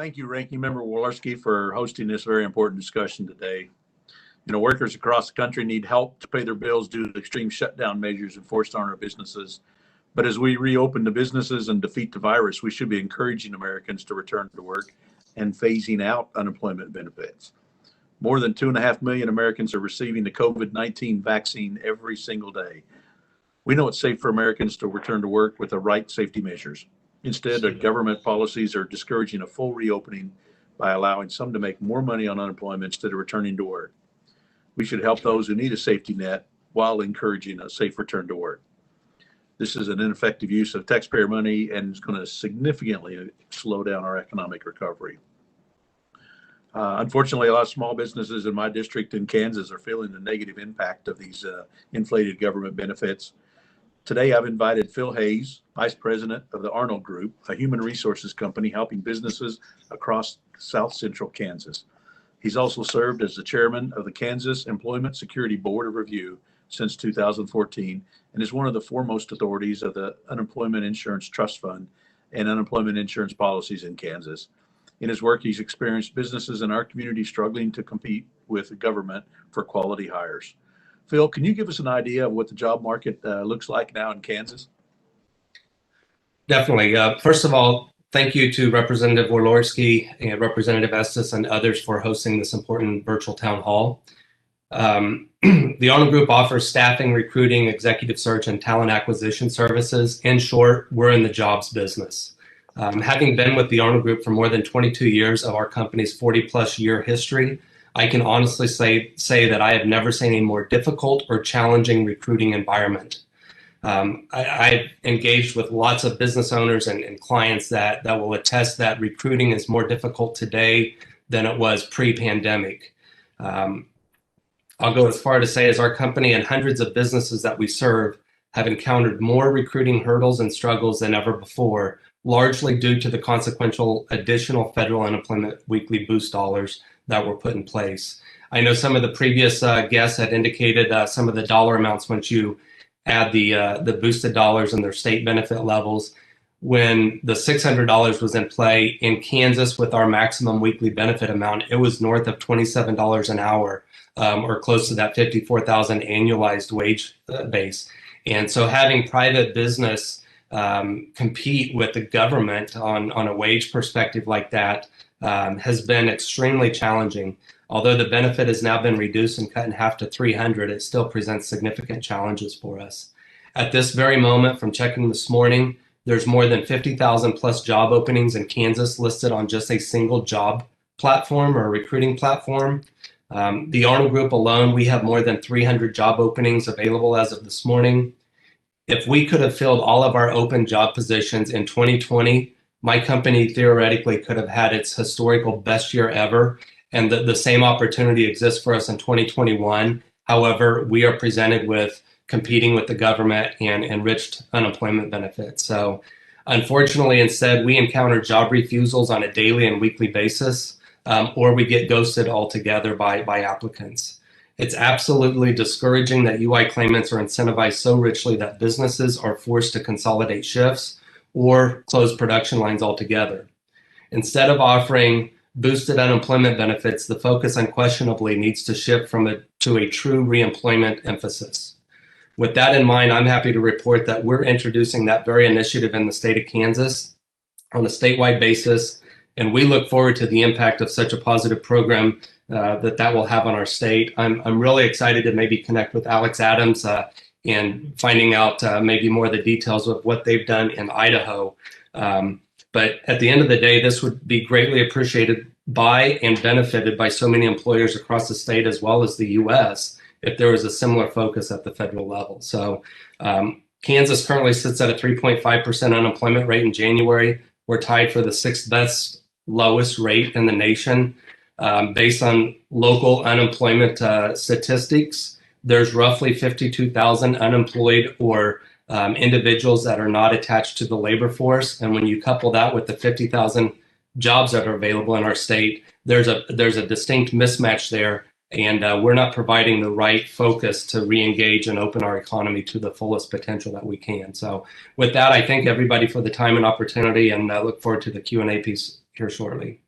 Thank you, Ranking Member Walorski, for hosting this very important discussion today. Workers across the country need help to pay their bills due to extreme shutdown measures enforced on our businesses. But as we reopen the businesses and defeat the virus, we should be encouraging Americans to return to work and phasing out unemployment benefits. More than 2.5 million Americans are receiving the COVID-19 vaccine every single day. We know it's safe for Americans to return to work with the right safety measures. Instead, the government policies are discouraging a full reopening by allowing some to make more money on unemployment instead of returning to work. We should help those who need a safety net while encouraging a safe return to work. This is an ineffective use of taxpayer money and is going to significantly slow down our economic recovery. Unfortunately, a lot of small businesses in my district in Kansas are feeling the negative impact of these inflated government benefits. Today, I've invited Phil Hayes, Vice President of the Arnold Group, a human resources company helping businesses across South Central Kansas. He's also served as the chairman of the Kansas Employment Security Board of Review since 2014 and is one of the foremost authorities of the Unemployment Insurance Trust Fund and unemployment insurance policies in Kansas. In his work, he's experienced businesses in our community struggling to compete with the government for quality hires. Phil, can you give us an idea of what the job market looks like now in Kansas? Definitely. First of all, thank you to Representative Walorski and Representative Estes and others for hosting this important virtual town hall. The Arnold Group offers staffing, recruiting, executive search, and talent acquisition services. In short, we're in the jobs business. Having been with the Arnold Group for more than 22 years of our company's 40-plus year history, I can honestly say that I have never seen a more difficult or challenging recruiting environment. I've engaged with lots of business owners and clients that will attest that recruiting is more difficult today than it was pre-pandemic. I'll go as far to say as our company and hundreds of businesses that we serve have encountered more recruiting hurdles and struggles than ever before, largely due to the consequential additional federal unemployment weekly boost dollars that were put in place. I know some of the previous guests had indicated some of the dollar amounts once you add the boosted dollars and their state benefit levels. When the $600 was in play in Kansas with our maximum weekly benefit amount, it was north of $27 an hour or close to that 54,000 annualized wage base. And so having private business compete with the government on a wage perspective like that has been extremely challenging. Although the benefit has now been reduced and cut in half to $300, it still presents significant challenges for us. At this very moment, from checking this morning, there's more than 50,000 plus job openings in Kansas listed on just a single job platform or recruiting platform. The Arnold Group alone, we have more than 300 job openings available as of this morning. If we could have filled all of our open job positions in 2020, my company theoretically could have had its historical best year ever, and the same opportunity exists for us in 2021. However, we are presented with competing with the government and enriched unemployment benefits. So unfortunately, instead, we encounter job refusals on a daily and weekly basis, or we get ghosted altogether by applicants. It's absolutely discouraging that UI claimants are incentivized so richly that businesses are forced to consolidate shifts or close production lines altogether. Instead of offering boosted unemployment benefits, the focus unquestionably needs to shift to a true reemployment emphasis. With that in mind, I'm happy to report that we're introducing that very initiative in the state of Kansas on a statewide basis, and we look forward to the impact of such a positive program that will have on our state. I'm really excited to maybe connect with Alex Adams and finding out maybe more of the details of what they've done in Idaho. But at the end of the day, this would be greatly appreciated by and benefited by so many employers across the state as well as the U.S. if there was a similar focus at the federal level. So Kansas currently sits at a 3.5% unemployment rate in January. We're tied for the sixth best lowest rate in the nation. Based on local unemployment statistics, there's roughly 52,000 unemployed or individuals that are not attached to the labor force. And when you couple that with the 50,000 jobs that are available in our state, there's a distinct mismatch there. And we're not providing the right focus to re-engage and open our economy to the fullest potential that we can. So with that, I thank everybody for the time and opportunity, and I look forward to the Q&A piece here shortly.